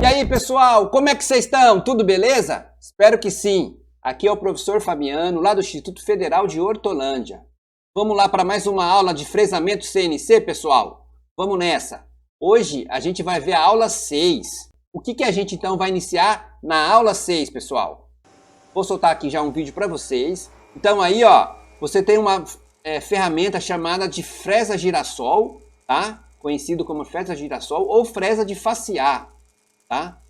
E aí, pessoal, como é que vocês estão? Tudo beleza? Espero que sim. Aqui é o professor Fabiano, lá do Instituto Federal de Hortolândia. Vamos lá para mais uma aula de fresamento CNC, pessoal? Vamos nessa. Hoje a gente vai ver a aula 6. O que a gente então vai iniciar na aula 6, pessoal? Vou soltar aqui já um vídeo para vocês. Então aí, ó, você tem uma ferramenta chamada de fresa girassol, tá? Conhecido como fresa girassol ou fresa de facear, tá?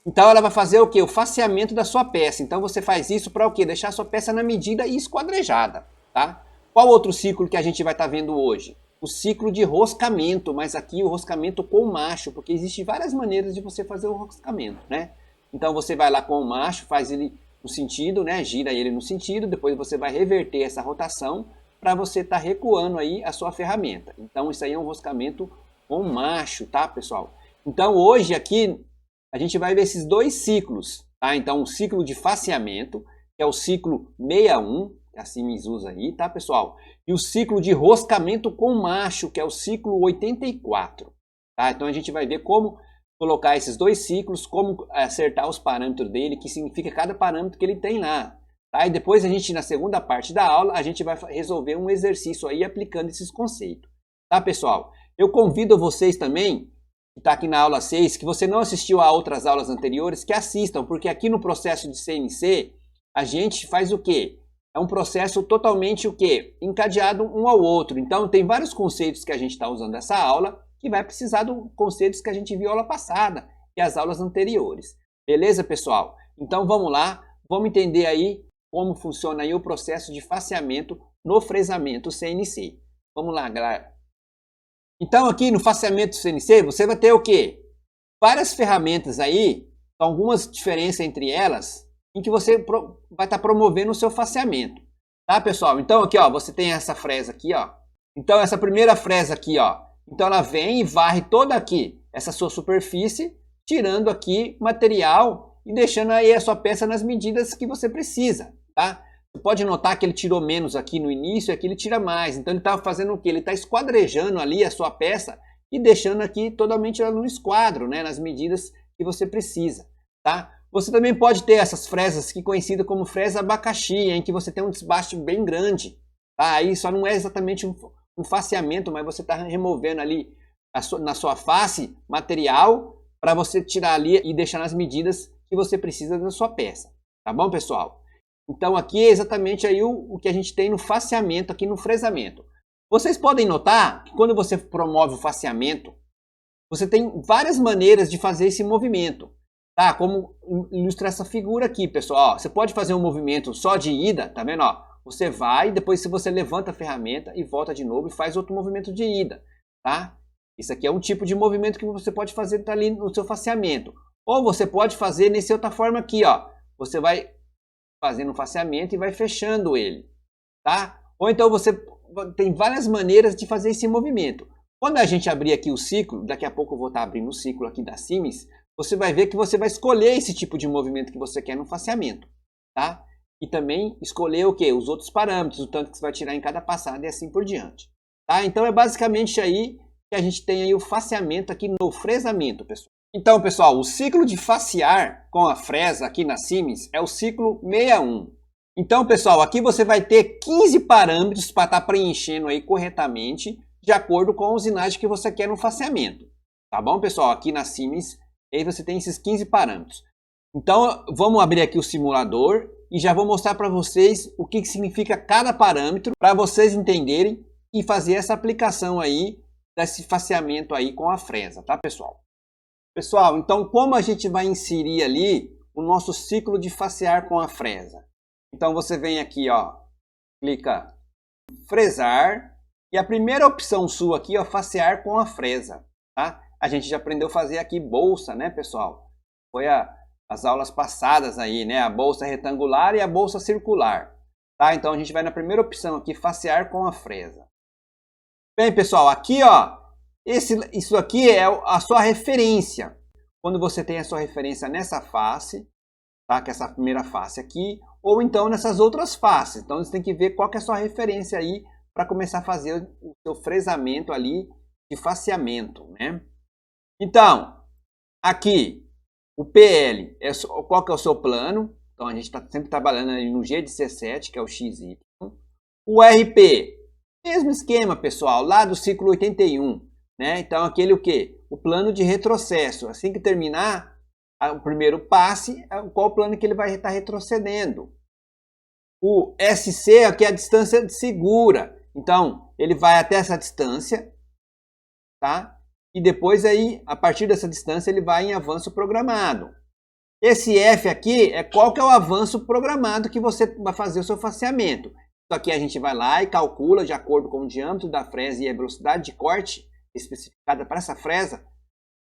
Então ela vai fazer o que? O faceamento da sua peça. Então você faz isso para o quê? Deixar a sua peça na medida e esquadrejada, tá? Qual outro ciclo que a gente vai estar vendo hoje? O ciclo de roscamento, mas aqui o roscamento com macho, porque existem várias maneiras de você fazer o roscamento, né? Então você vai lá com o macho, faz ele no sentido, né? Gira ele no sentido, depois você vai reverter essa rotação para você estar recuando aí a sua ferramenta. Então isso aí é um roscamento com macho, tá, pessoal? Então hoje aqui a gente vai ver esses dois ciclos, tá? Então o ciclo de faceamento, que é o ciclo 61, que a Siemens usa aí, tá, pessoal? E o ciclo de roscamento com macho, que é o ciclo 84, tá? Então a gente vai ver como colocar esses dois ciclos, como acertar os parâmetros dele, que significa cada parâmetro que ele tem lá, tá? E depois a gente, na segunda parte da aula, a gente vai resolver um exercício aí aplicando esses conceitos, tá, pessoal? Eu convido vocês também, que está aqui na aula 6, que você não assistiu a outras aulas anteriores, que assistam, porque aqui no processo de CNC, a gente faz o quê? É um processo totalmente o quê? Encadeado um ao outro. Então, tem vários conceitos que a gente está usando nessa aula, que vai precisar dos conceitos que a gente viu aula passada e as aulas anteriores. Beleza, pessoal? Então, vamos lá, vamos entender aí como funciona aí o processo de faceamento no fresamento CNC. Vamos lá, galera. Então aqui no faceamento CNC você vai ter o quê? Várias ferramentas aí, algumas diferenças entre elas, em que você vai estar promovendo o seu faceamento. Tá, pessoal? Então aqui, ó, você tem essa fresa aqui, ó. Então essa primeira fresa aqui, ó. Então ela vem e varre toda aqui essa sua superfície, tirando aqui material e deixando aí a sua peça nas medidas que você precisa, tá? Você pode notar que ele tirou menos aqui no início e aqui ele tira mais. Então ele está fazendo o quê? Ele está esquadrejando ali a sua peça e deixando aqui totalmente no esquadro, né? Nas medidas que você precisa, tá? Você também pode ter essas fresas aqui conhecidas como fresa abacaxi, em que você tem um desbaste bem grande, tá? Aí só não é exatamente um faceamento, mas você está removendo ali na sua face material para você tirar ali e deixar nas medidas que você precisa da sua peça, tá bom, pessoal? Então aqui é exatamente aí o que a gente tem no faceamento, aqui no fresamento. Vocês podem notar que quando você promove o faceamento, você tem várias maneiras de fazer esse movimento. Tá? Como ilustra essa figura aqui, pessoal. Ó, você pode fazer um movimento só de ida, tá vendo? Ó, você vai, depois se você levanta a ferramenta e volta de novo e faz outro movimento de ida. Tá? Isso aqui é um tipo de movimento que você pode fazer ali no seu faceamento. Ou você pode fazer nessa outra forma aqui, ó. Você vai fazendo um faceamento e vai fechando ele, tá? Ou então você tem várias maneiras de fazer esse movimento. Quando a gente abrir aqui o ciclo, daqui a pouco eu vou estar abrindo o ciclo aqui da Siemens, você vai ver que você vai escolher esse tipo de movimento que você quer no faceamento, tá? E também escolher o que? Os outros parâmetros, o tanto que você vai tirar em cada passada e assim por diante, tá? Então é basicamente aí que a gente tem aí o faceamento aqui no fresamento, pessoal. Então, pessoal, o ciclo de facear com a fresa aqui na Siemens é o ciclo 61. Então, pessoal, aqui você vai ter 15 parâmetros para estar preenchendo aí corretamente, de acordo com a usinagem que você quer no faceamento. Tá bom, pessoal? Aqui na Siemens, aí você tem esses 15 parâmetros. Então, vamos abrir aqui o simulador e já vou mostrar para vocês o que significa cada parâmetro, para vocês entenderem e fazer essa aplicação aí, desse faceamento aí com a fresa, tá, pessoal? Pessoal, então como a gente vai inserir ali o nosso ciclo de facear com a fresa? Então você vem aqui, ó, clica em fresar e a primeira opção sua aqui, ó, facear com a fresa, tá? A gente já aprendeu a fazer aqui bolsa, né, pessoal? Foi as aulas passadas aí, né? A bolsa retangular e a bolsa circular, tá? Então a gente vai na primeira opção aqui, facear com a fresa. Bem, pessoal, aqui, ó, isso aqui é a sua referência. Quando você tem a sua referência nessa face, tá? Que é essa primeira face aqui, ou então nessas outras faces. Então você tem que ver qual que é a sua referência aí para começar a fazer o seu fresamento ali de faceamento, né? Então, aqui O PL, qual que é o seu plano? Então, a gente está sempre trabalhando ali no G de C7, que é o XY. O RP, mesmo esquema, pessoal, lá do ciclo 81. Né? Então, aquele o quê? O plano de retrocesso. Assim que terminar o primeiro passe, qual o plano que ele vai estar retrocedendo? O SC aqui é a distância segura. Então, ele vai até essa distância, tá? E depois aí, a partir dessa distância, ele vai em avanço programado. Esse F aqui é qual que é o avanço programado que você vai fazer o seu faseamento. Isso aqui a gente vai lá e calcula de acordo com o diâmetro da fresa e a velocidade de corte especificada para essa fresa.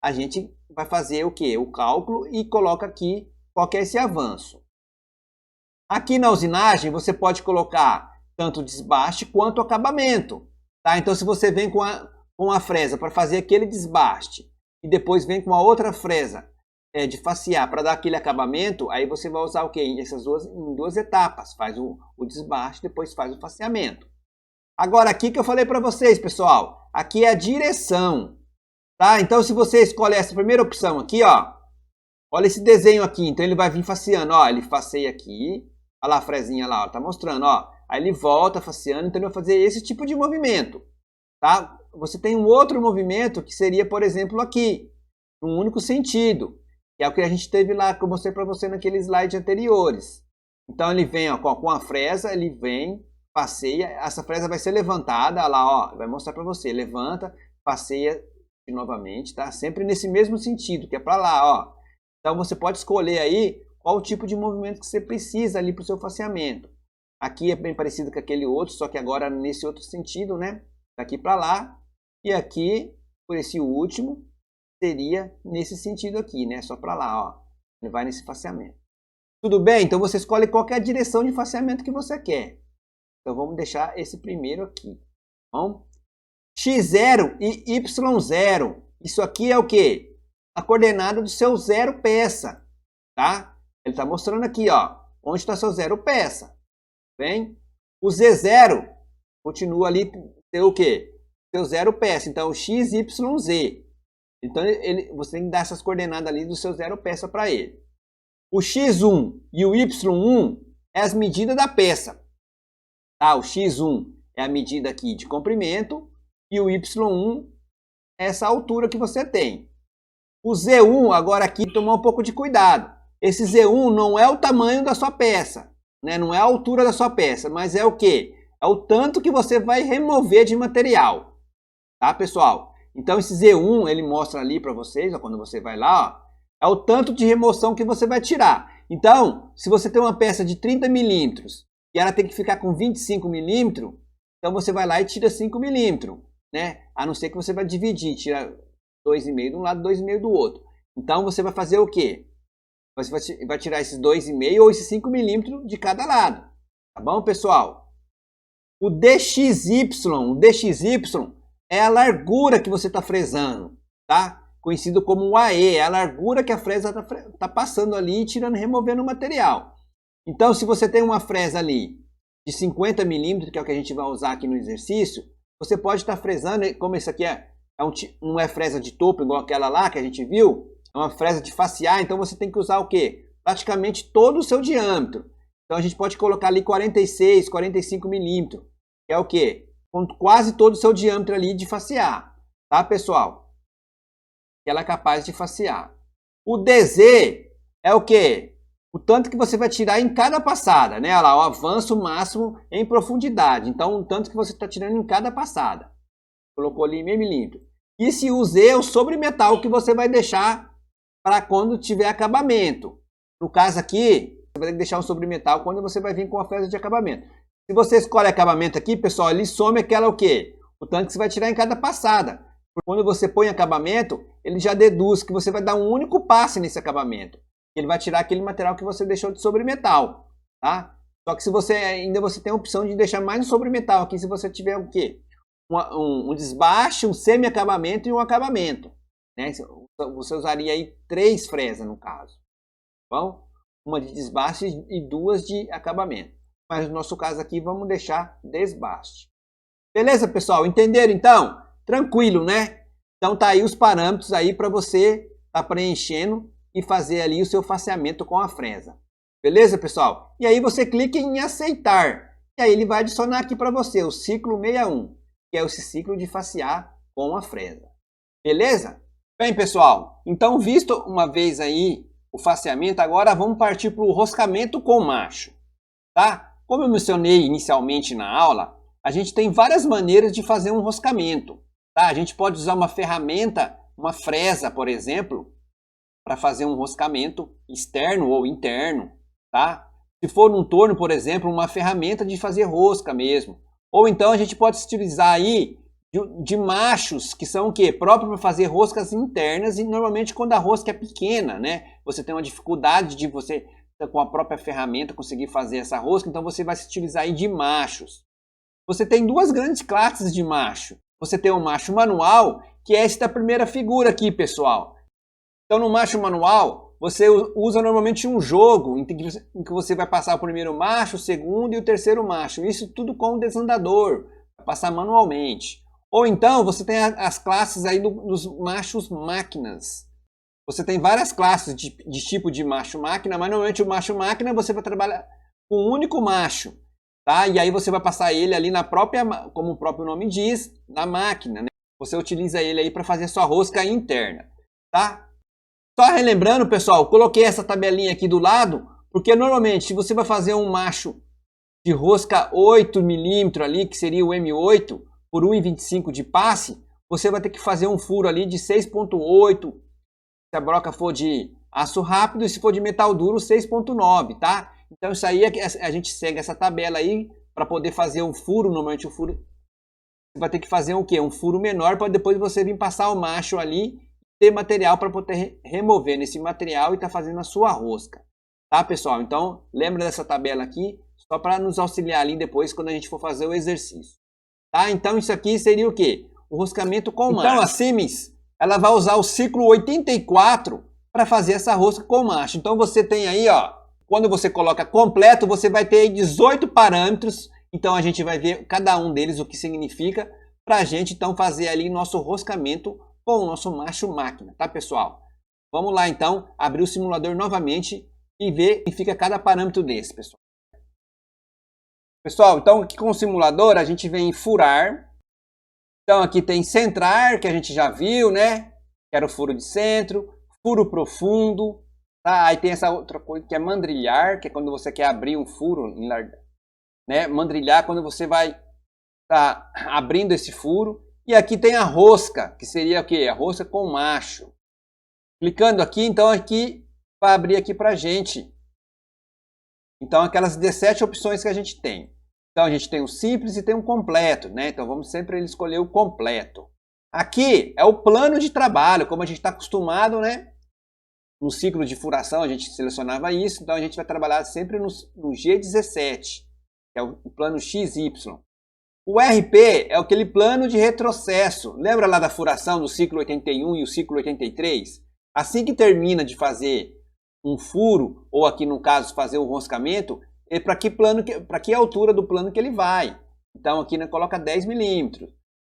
A gente vai fazer o quê? O cálculo e coloca aqui qual que é esse avanço. Aqui na usinagem você pode colocar tanto desbaste quanto acabamento. Tá? Então se você vem com a fresa para fazer aquele desbaste e depois vem com a outra fresa de facear para dar aquele acabamento, aí você vai usar o quê? Em duas etapas. Faz o desbaste, depois faz o faceamento. Agora aqui que eu falei para vocês, pessoal, aqui é a direção. Tá? Então se você escolhe essa primeira opção aqui, ó, olha esse desenho aqui, então ele vai vir faceando, ó, ele faceia aqui, olha lá a fresinha lá, ó, tá mostrando, ó, aí ele volta faceando, então ele vai fazer esse tipo de movimento, tá? Você tem um outro movimento que seria, por exemplo, aqui, num único sentido, que é o que a gente teve lá, que eu mostrei para você naqueles slides anteriores. Então ele vem, ó, com a fresa, ele vem, passeia, essa fresa vai ser levantada, olha lá, ó, vai mostrar para você, levanta, passeia novamente, tá? Sempre nesse mesmo sentido, que é para lá, ó. Então você pode escolher aí qual o tipo de movimento que você precisa ali para o seu faceamento. Aqui é bem parecido com aquele outro, só que agora nesse outro sentido, né? Daqui para lá. E aqui, por esse último, seria nesse sentido aqui, né? Só para lá, ó. Ele vai nesse faceamento. Tudo bem? Então você escolhe qual que é a direção de faceamento que você quer. Então vamos deixar esse primeiro aqui. Bom? X0 e Y0. Isso aqui é o quê? A coordenada do seu zero peça, tá? Ele está mostrando aqui, ó, onde está seu zero peça. Bem? O Z0 continua ali ter o quê? Seu zero peça. Então, X, Y, Z. Então, você tem que dar essas coordenadas ali do seu zero peça para ele. O X1 e o Y1 é as medidas da peça. Tá? O X1 é a medida aqui de comprimento e o Y1 é essa altura que você tem. O Z1, agora aqui, tomar um pouco de cuidado. Esse Z1 não é o tamanho da sua peça, né? Não é a altura da sua peça, mas é o quê? É o tanto que você vai remover de material. Tá, pessoal? Então esse Z1, ele mostra ali para vocês, ó, quando você vai lá, ó, é o tanto de remoção que você vai tirar. Então, se você tem uma peça de 30 milímetros e ela tem que ficar com 25 milímetros, então você vai lá e tira 5 milímetros, né? A não ser que você vai dividir, tira 2,5 de um lado, 2,5 do outro. Então você vai fazer o quê? Você vai tirar esses 2,5 ou esses 5 milímetros de cada lado. Tá bom, pessoal? O DXY é a largura que você está fresando, tá? Conhecido como o AE, é a largura que a fresa está passando ali, tirando, removendo o material. Então, se você tem uma fresa ali de 50 milímetros, que é o que a gente vai usar aqui no exercício, você pode estar fresando, como esse aqui não é fresa de topo igual aquela lá que a gente viu, é uma fresa de facear, então você tem que usar o quê? Praticamente todo o seu diâmetro. Então a gente pode colocar ali 46, 45 milímetros, que é o quê? Com quase todo o seu diâmetro ali de facear, tá, pessoal? Que ela é capaz de facear. O DZ é o quê? O tanto que você vai tirar em cada passada, né? Olha lá, o avanço máximo em profundidade. Então, o tanto que você está tirando em cada passada. Colocou ali meio milímetro. E se o Z é o sobremetal que você vai deixar para quando tiver acabamento. No caso aqui, você vai deixar um sobremetal quando você vai vir com a fresa de acabamento. Se você escolhe acabamento aqui, pessoal, ele some aquela o quê? O tanto que você vai tirar em cada passada. Quando você põe acabamento, ele já deduz que você vai dar um único passe nesse acabamento. Ele vai tirar aquele material que você deixou de sobremetal, tá? Só que se você tem a opção de deixar mais um sobremetal aqui, se você tiver o quê? Um desbaste, um semi-acabamento e um acabamento, né? Você usaria aí 3 fresas no caso, tá bom? Uma de desbaste e 2 de acabamento. Mas no nosso caso aqui vamos deixar desbaste. Beleza, pessoal? Entenderam então? Tranquilo, né? Então tá aí os parâmetros aí para você estar preenchendo e fazer ali o seu faceamento com a fresa. Beleza, pessoal? E aí você clica em aceitar. E aí ele vai adicionar aqui para você o ciclo 61, que é esse ciclo de facear com a fresa. Beleza? Bem, pessoal, então visto uma vez aí o faceamento, agora vamos partir para o roscamento com macho. Tá? Como eu mencionei inicialmente na aula, a gente tem várias maneiras de fazer um roscamento. Tá? A gente pode usar uma ferramenta, uma fresa, por exemplo, para fazer um roscamento externo ou interno. Tá? Se for num torno, por exemplo, uma ferramenta de fazer rosca mesmo. Ou então a gente pode utilizar aí de machos, que são o quê? Próprios para fazer roscas internas, e normalmente quando a rosca é pequena, né? Você tem uma dificuldade de você, com a própria ferramenta, conseguir fazer essa rosca, então você vai se utilizar aí de machos. Você tem duas grandes classes de macho. Você tem o macho manual, que é esta primeira figura aqui, pessoal. Então no macho manual, você usa normalmente um jogo em que você vai passar o primeiro macho, o segundo e o terceiro macho. Isso tudo com o desandador, vai passar manualmente. Ou então você tem as classes aí dos machos máquinas. Você tem várias classes de tipo de macho máquina, mas normalmente o macho máquina você vai trabalhar com um único macho. Tá? E aí você vai passar ele ali na própria, como o próprio nome diz, na máquina. Né? Você utiliza ele aí para fazer sua rosca interna. Tá? Só relembrando, pessoal, coloquei essa tabelinha aqui do lado, porque normalmente se você vai fazer um macho de rosca 8 milímetros ali, que seria o M8, por 1,25 de passe, você vai ter que fazer um furo ali de 6,8, se a broca for de aço rápido, e se for de metal duro, 6,9, tá? Então isso aí, a gente segue essa tabela aí, para poder fazer um furo, normalmente o furo, você vai ter que fazer o quê? Um furo menor, para depois você vir passar o macho ali, ter material para poder remover nesse material e tá fazendo a sua rosca. Tá, pessoal? Então, lembra dessa tabela aqui, só para nos auxiliar ali depois, quando a gente for fazer o exercício. Tá? Então isso aqui seria o quê? O roscamento com macho. Então a Siemens, ela vai usar o ciclo 84 para fazer essa rosca com macho. Então você tem aí, ó, quando você coloca completo, você vai ter 18 parâmetros. Então a gente vai ver cada um deles, o que significa, para a gente então fazer ali nosso roscamento com o nosso macho máquina, tá, pessoal? Vamos lá então, abrir o simulador novamente e ver o que fica cada parâmetro desse, pessoal. Pessoal, então aqui com o simulador a gente vem em furar. Então aqui tem centrar, que a gente já viu, né? Que era o furo de centro. Furo profundo. Tá? Aí tem essa outra coisa que é mandrilhar, que é quando você quer abrir um furo. Né? Mandrilhar quando você vai tá abrindo esse furo. E aqui tem a rosca, que seria o quê? A rosca com macho. Clicando aqui, então aqui vai abrir aqui pra gente. Então aquelas 17 opções que a gente tem. Então a gente tem o simples e tem o completo, né? Então vamos sempre escolher o completo. Aqui é o plano de trabalho, como a gente está acostumado, né? No ciclo de furação a gente selecionava isso, então a gente vai trabalhar sempre no G17, que é o plano XY. O RP é aquele plano de retrocesso. Lembra lá da furação do ciclo 81 e o ciclo 83? Assim que termina de fazer um furo, ou aqui no caso fazer o roscamento, é para que altura do plano que ele vai. Então aqui coloca 10 milímetros.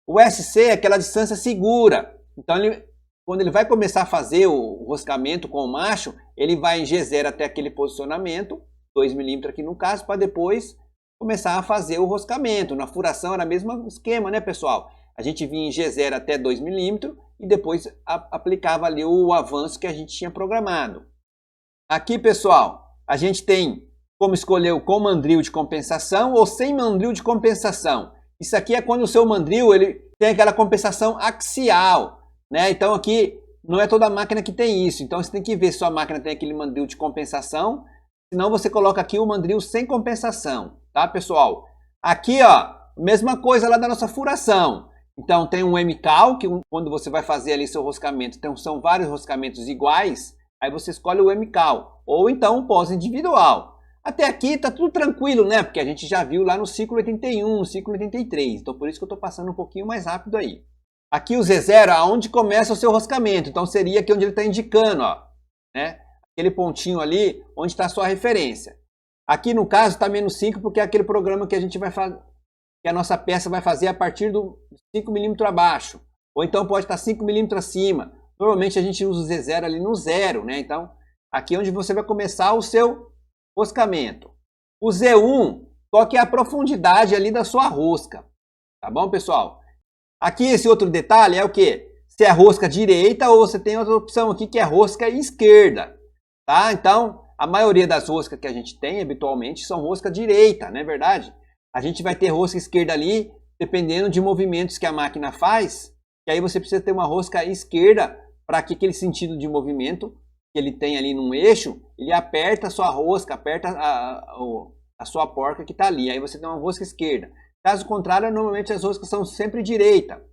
O SC é aquela distância segura. Então quando ele vai começar a fazer o roscamento com o macho, ele vai em G0 até aquele posicionamento, 2 milímetros aqui no caso, para depois começar a fazer o roscamento. Na furação era o mesmo esquema, né, pessoal? A gente vinha em G0 até 2 milímetros e depois aplicava ali o avanço que a gente tinha programado. Aqui, pessoal, a gente tem como escolher o com mandril de compensação ou sem mandril de compensação. Isso aqui é quando o seu mandril ele tem aquela compensação axial, né? Então aqui não é toda máquina que tem isso. Então você tem que ver se sua máquina tem aquele mandril de compensação. Senão você coloca aqui o mandril sem compensação, tá, pessoal? Aqui, ó, mesma coisa lá da nossa furação. Então tem um MCAL, que quando você vai fazer ali seu roscamento, então são vários roscamentos iguais, aí você escolhe o MCAL, ou então o pós individual. Até aqui tá tudo tranquilo, né? Porque a gente já viu lá no ciclo 81, no ciclo 83, então por isso que eu tô passando um pouquinho mais rápido aí. Aqui o Z0 é onde começa o seu roscamento, então seria aqui onde ele está indicando, ó, né? Aquele pontinho ali onde está a sua referência. Aqui no caso está menos 5 porque é aquele programa que a gente vai fazer, que a nossa peça vai fazer a partir do 5 milímetros abaixo. Ou então pode estar 5 milímetros acima. Normalmente a gente usa o Z0 ali no 0, né? Então, aqui é onde você vai começar o seu roscamento. O Z1, qual que é a profundidade ali da sua rosca? Tá bom, pessoal? Aqui esse outro detalhe é o quê? Se é rosca direita ou você tem outra opção aqui que é rosca esquerda, tá? Então, a maioria das roscas que a gente tem habitualmente são rosca direita, não é verdade? A gente vai ter rosca esquerda ali, dependendo de movimentos que a máquina faz, e aí você precisa ter uma rosca esquerda para que aquele sentido de movimento que ele tem ali num eixo, ele aperta a sua rosca, aperta a sua porca que está ali, aí você tem uma rosca esquerda. Caso contrário, normalmente as roscas são sempre direita.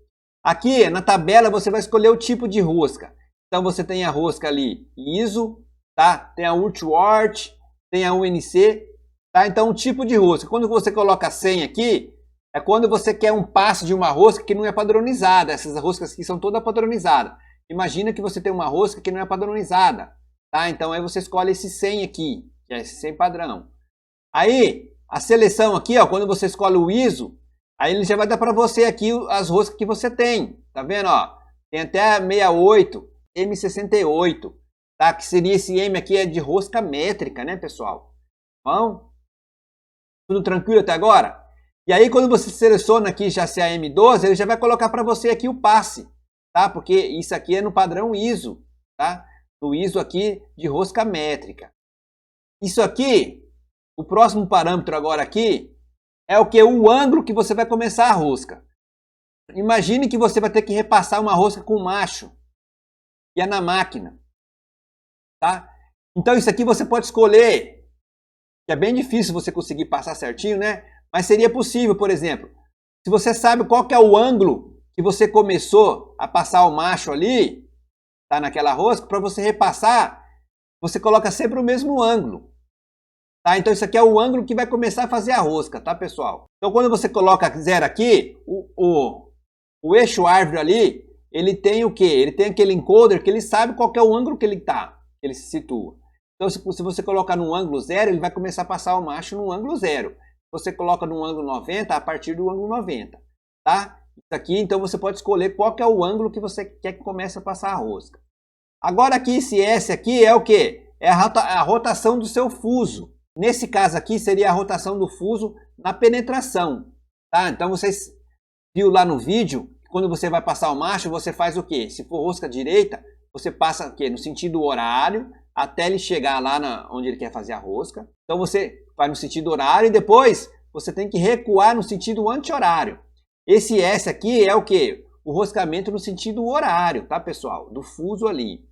Aqui na tabela você vai escolher o tipo de rosca. Então você tem a rosca ali ISO, tá? Tem a Ultwart, tem a UNC, tá? Então o tipo de rosca. Quando você coloca 100 aqui, é quando você quer um passo de uma rosca que não é padronizada. Essas roscas aqui são todas padronizadas. Imagina que você tem uma rosca que não é padronizada, tá? Então aí você escolhe esse 100 aqui, que é esse 100 padrão. Aí a seleção aqui, ó, quando você escolhe o ISO, aí ele já vai dar para você aqui as roscas que você tem. Tá vendo, ó? Tem até 68, M68, tá? Que seria esse M aqui é de rosca métrica, né, pessoal? Bom? Tudo tranquilo até agora? E aí quando você seleciona aqui já se é M12, ele já vai colocar para você aqui o passe, tá? Porque isso aqui é no padrão ISO, tá? No ISO aqui de rosca métrica. Isso aqui, o próximo parâmetro agora aqui, é o que? O ângulo que você vai começar a rosca. Imagine que você vai ter que repassar uma rosca com macho, que é na máquina, tá? Então isso aqui você pode escolher, que é bem difícil você conseguir passar certinho, né? Mas seria possível, por exemplo, se você sabe qual que é o ângulo que você começou a passar o macho ali, tá, naquela rosca, para você repassar, você coloca sempre o mesmo ângulo. Tá? Então isso aqui é o ângulo que vai começar a fazer a rosca, tá, pessoal? Então quando você coloca 0 aqui, o eixo árvore ali, ele tem o quê? Ele tem aquele encoder que ele sabe qual que é o ângulo que ele tá, que ele se situa. Então se você colocar no ângulo 0, ele vai começar a passar o macho no ângulo 0. Você coloca no ângulo 90 a partir do ângulo 90, tá? Isso aqui, então você pode escolher qual que é o ângulo que você quer que comece a passar a rosca. Agora aqui, esse S aqui é o quê? É a rotação do seu fuso. Nesse caso aqui seria a rotação do fuso na penetração, tá? Então vocês viram lá no vídeo, quando você vai passar o macho, você faz o quê? Se for rosca direita, você passa o quê? No sentido horário, até ele chegar lá onde ele quer fazer a rosca. Então você vai no sentido horário e depois você tem que recuar no sentido anti-horário. Esse S aqui é o quê? O roscamento no sentido horário, tá, pessoal? Do fuso ali.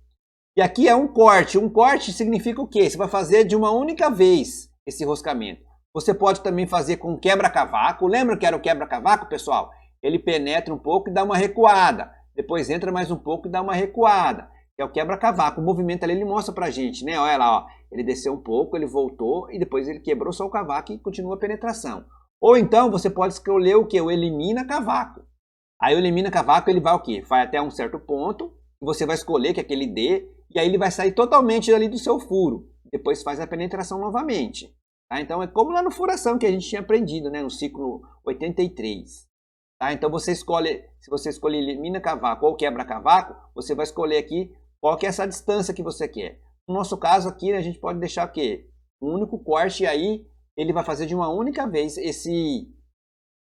E aqui é um corte. Um corte significa o quê? Você vai fazer de uma única vez esse roscamento. Você pode também fazer com quebra-cavaco. Lembra que era o quebra-cavaco, pessoal? Ele penetra um pouco e dá uma recuada. Depois entra mais um pouco e dá uma recuada. Que é o quebra-cavaco. O movimento ali ele mostra pra gente, né? Olha lá, ó. Ele desceu um pouco, ele voltou e depois ele quebrou só o cavaco e continua a penetração. Ou então você pode escolher o quê? O elimina-cavaco. Aí o elimina-cavaco ele vai o quê? Vai até um certo ponto. Você vai escolher que aquele dê. E aí ele vai sair totalmente ali do seu furo. Depois faz a penetração novamente. Tá? Então é como lá no furação que a gente tinha aprendido, né? No ciclo 83. Tá? Então você escolhe, se você escolher elimina cavaco ou quebra cavaco, você vai escolher aqui qual que é essa distância que você quer. No nosso caso aqui, a gente pode deixar o quê? Um único corte e aí ele vai fazer de uma única vez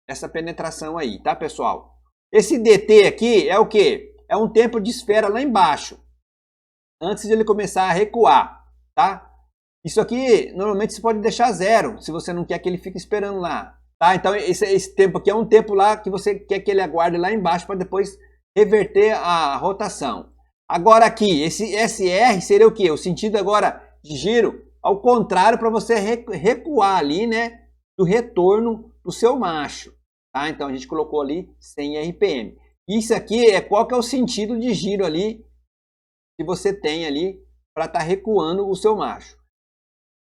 essa penetração aí, tá, pessoal? Esse DT aqui é o quê? É um tempo de esfera lá embaixo, antes de ele começar a recuar, tá? Isso aqui, normalmente você pode deixar 0, se você não quer que ele fique esperando lá, tá? Então esse tempo aqui é um tempo lá que você quer que ele aguarde lá embaixo para depois reverter a rotação. Agora aqui, esse SR seria o quê? O sentido agora de giro ao contrário para você recuar ali, né? Do retorno do seu macho, tá? Então a gente colocou ali 100 RPM. Isso aqui é qual que é o sentido de giro ali que você tem ali para estar recuando o seu macho.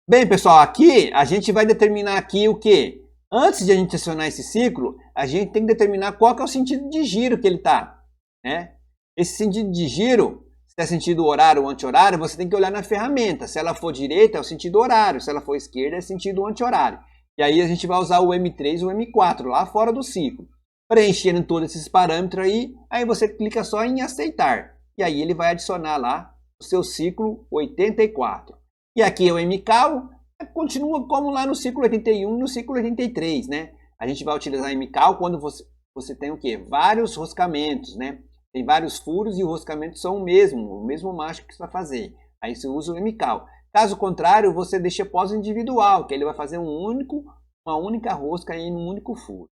Bem, pessoal, aqui a gente vai determinar aqui o que? Antes de a gente acionar esse ciclo, a gente tem que determinar qual que é o sentido de giro que ele está, né? Esse sentido de giro, se é sentido horário ou anti-horário, você tem que olhar na ferramenta. Se ela for direita, é o sentido horário. Se ela for esquerda, é sentido anti-horário. E aí a gente vai usar o M3 e o M4 lá fora do ciclo. Preenchendo todos esses parâmetros aí você clica só em aceitar. e aí ele vai adicionar lá o seu ciclo 84. E aqui é o mcal, continua como lá no ciclo 81 e no ciclo 83, né? A gente vai utilizar mcal quando você tem o quê? Vários roscamentos, né? Tem vários furos e os roscamentos são o mesmo macho que você vai fazer. Aí você usa o mcal. Caso contrário, você deixa pós individual, que ele vai fazer uma única rosca em um único furo.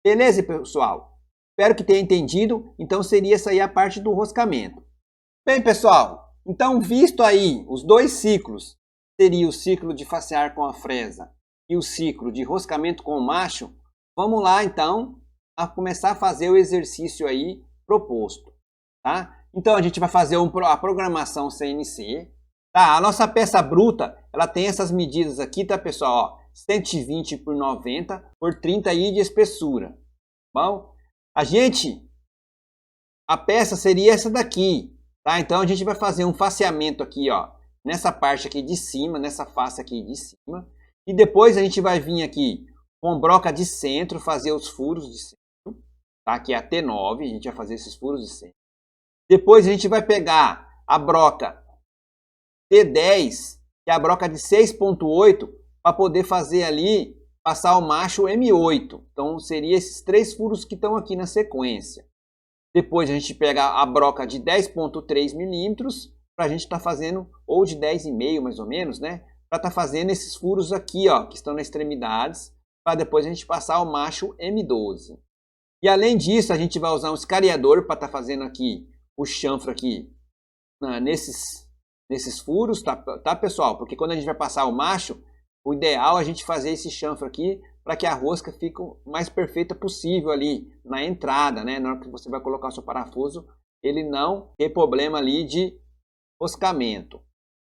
Beleza, pessoal? Espero que tenha entendido. Então seria essa aí a parte do roscamento. Bem, pessoal, então visto aí os dois ciclos, seria o ciclo de facear com a fresa e o ciclo de roscamento com o macho, vamos lá então a começar a fazer o exercício aí proposto, tá? Então a gente vai fazer a programação CNC, tá? A nossa peça bruta, ela tem essas medidas aqui, tá, pessoal? Ó, 120 por 90 por 30 aí de espessura. Bom, a peça seria essa daqui, tá? Então a gente vai fazer um faceamento aqui, ó, nessa parte aqui de cima, nessa face aqui de cima, e depois a gente vai vir aqui com broca de centro, fazer os furos de centro, tá? Que é a T9, a gente vai fazer esses furos de centro. Depois a gente vai pegar a broca T10, que é a broca de 6.8, para poder fazer ali, passar o macho M8. Então, seria esses três furos que estão aqui na sequência. Depois a gente pega a broca de 10.3 milímetros, para a gente estar fazendo, ou de 10,5 mais ou menos, né? Para estar fazendo esses furos aqui, ó, que estão nas extremidades, para depois a gente passar o macho M12. E além disso, a gente vai usar um escariador para estar fazendo aqui o chanfro aqui nesses furos, tá, pessoal? Porque quando a gente vai passar o macho, o ideal é a gente fazer esse chanfro aqui para que a rosca fique o mais perfeita possível ali na entrada, né? Na hora que você vai colocar o seu parafuso, ele não tem problema ali de roscamento,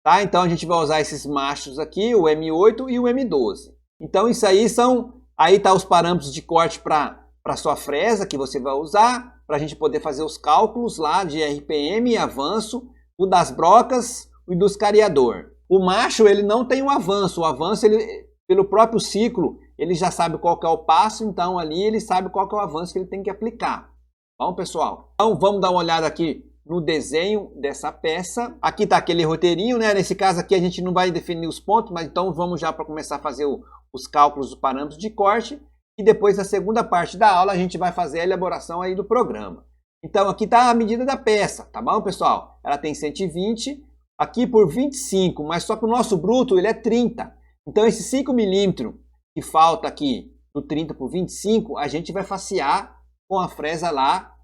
tá? Então a gente vai usar esses machos aqui, o M8 e o M12. Então isso aí aí tá os parâmetros de corte para sua fresa que você vai usar, para a gente poder fazer os cálculos lá de RPM e avanço, o das brocas e do escariador. O macho, ele não tem o avanço ele, pelo próprio ciclo, ele já sabe qual que é o passo, então ali ele sabe qual que é o avanço que ele tem que aplicar. Bom, pessoal? Então vamos dar uma olhada aqui no desenho dessa peça. Aqui está aquele roteirinho, né? Nesse caso aqui a gente não vai definir os pontos, mas então vamos já para começar a fazer os cálculos dos parâmetros de corte. E depois, na segunda parte da aula, a gente vai fazer a elaboração aí do programa. Então, aqui está a medida da peça, tá bom, pessoal? Ela tem 120, aqui por 25, mas só que o nosso bruto, ele é 30. Então, esse 5 milímetros que falta aqui, do 30 por 25, a gente vai facear com a fresa lá,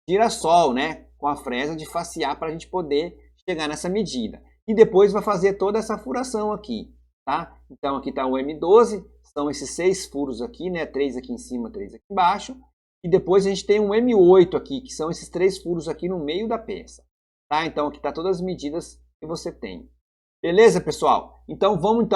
girassol, né? Com a fresa de facear para a gente poder chegar nessa medida. E depois vai fazer toda essa furação aqui, tá? Então, aqui está o M12. São esses 6 furos aqui, né? 3 aqui em cima, 3 aqui embaixo. E depois a gente tem um M8 aqui, que são esses 3 furos aqui no meio da peça. Tá? Então aqui está todas as medidas que você tem. Beleza, pessoal? Então vamos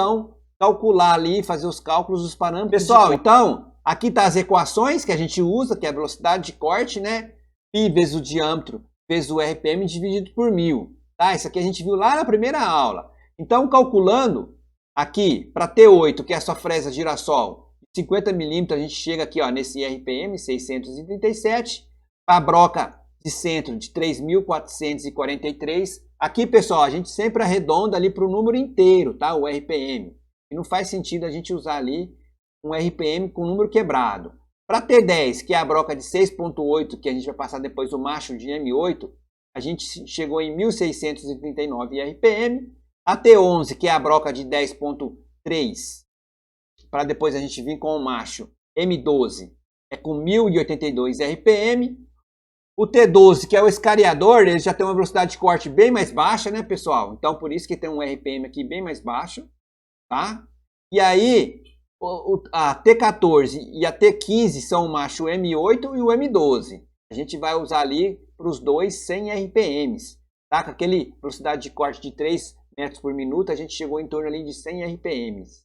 calcular ali, fazer os cálculos dos parâmetros. Pessoal, então aqui tá as equações que a gente usa, que é a velocidade de corte, né? Π vezes o diâmetro vezes o RPM dividido por 1000. Tá? Isso aqui a gente viu lá na primeira aula. Então calculando aqui, para T8, que é a sua fresa girassol, 50 milímetros, a gente chega aqui ó, nesse RPM 637. Para a broca de centro de 3.443. Aqui, pessoal, a gente sempre arredonda ali para o número inteiro, tá? O RPM. E não faz sentido a gente usar ali um RPM com número quebrado. Para T10, que é a broca de 6.8, que a gente vai passar depois o macho de M8, a gente chegou em 1.639 RPM. A T11, que é a broca de 10.3, para depois a gente vir com o macho M12, é com 1082 RPM. O T12, que é o escariador, ele já tem uma velocidade de corte bem mais baixa, né, pessoal? Então, por isso que tem um RPM aqui bem mais baixo, tá? E aí, a T14 e a T15 são o macho M8 e o M12. A gente vai usar ali para os dois 100 RPMs, tá? Com aquele velocidade de corte de 3 metros por minuto, a gente chegou em torno ali de 100 RPMs.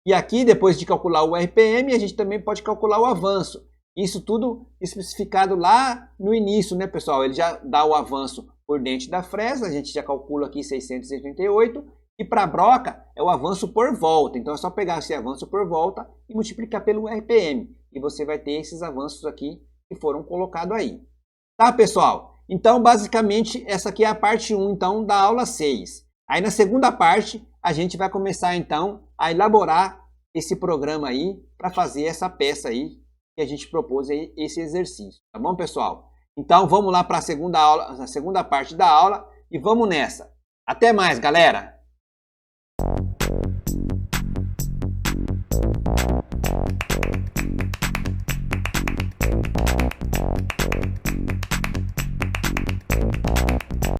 E aqui, depois de calcular o RPM, a gente também pode calcular o avanço. Isso tudo especificado lá no início, né, pessoal? Ele já dá o avanço por dente da fresa, a gente já calcula aqui 688. E para a broca é o avanço por volta. Então é só pegar esse avanço por volta e multiplicar pelo RPM. E você vai ter esses avanços aqui que foram colocados aí. Tá, pessoal? Então, basicamente, essa aqui é a parte 1, então, da aula 6. Aí, na segunda parte, a gente vai começar, então, a elaborar esse programa aí para fazer essa peça aí que a gente propôs aí, esse exercício. Tá bom, pessoal? Então, vamos lá para a segunda aula, a segunda parte da aula e vamos nessa. Até mais, galera!